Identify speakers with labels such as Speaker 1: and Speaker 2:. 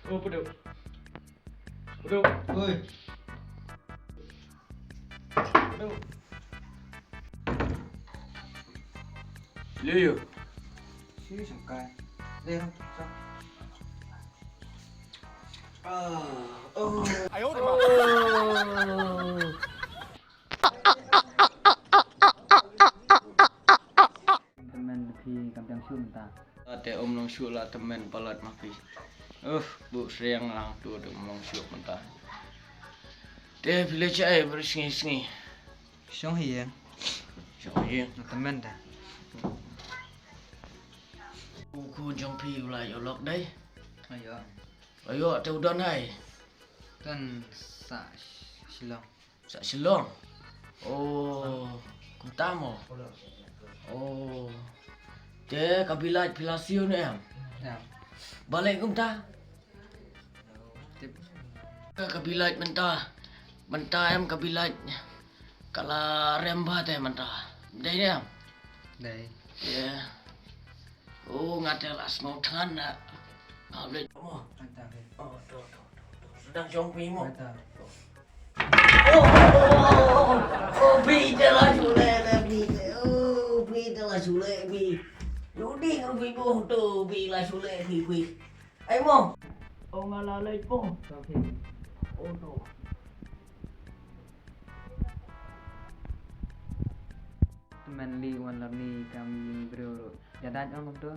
Speaker 1: Oh, peduk. Peduk.
Speaker 2: Oi.
Speaker 1: Peduk. Liu.
Speaker 2: Sini sangkai. Đây không? Sao? Teman pi kampung Sun ta.
Speaker 1: Ate om long syuk lah temen palat mafi. Bu seriang lang tu de long syuk mentah. Dia pilih cai bersengi-sengi.
Speaker 2: Song hiền.
Speaker 1: Jom ye.
Speaker 2: Teman ta.
Speaker 1: Ku jong pi pula yo lok dai.
Speaker 2: Ayo.
Speaker 1: Ayo te udon hai.
Speaker 2: Kan sa silong.
Speaker 1: Sak silong. Oh, ku tamo. Oh. Te kabilat pilasiu ni am.
Speaker 2: Ya.
Speaker 1: Balik kum ta.
Speaker 2: Tip.
Speaker 1: Kabilat mentah. Mentah em kabilat. Kala remba te mentah. Dai ni am.
Speaker 2: Đây.
Speaker 1: Ya. Oh, ngatelas mau tangan nak. Boleh mo.
Speaker 2: Mantap.
Speaker 1: Oh, tu. Sedang jong pi mo.
Speaker 2: Mantap.
Speaker 1: Oh, bida lah sule lah bida. Oh, bida lah sule bi. Yudi ngau bi mo tu bi lah sule bi. Ai mo. Oh, ngalalai po.
Speaker 2: Okay.
Speaker 1: Oh, tu.
Speaker 2: Teman li wan lorni kami bro. Jadat on tu.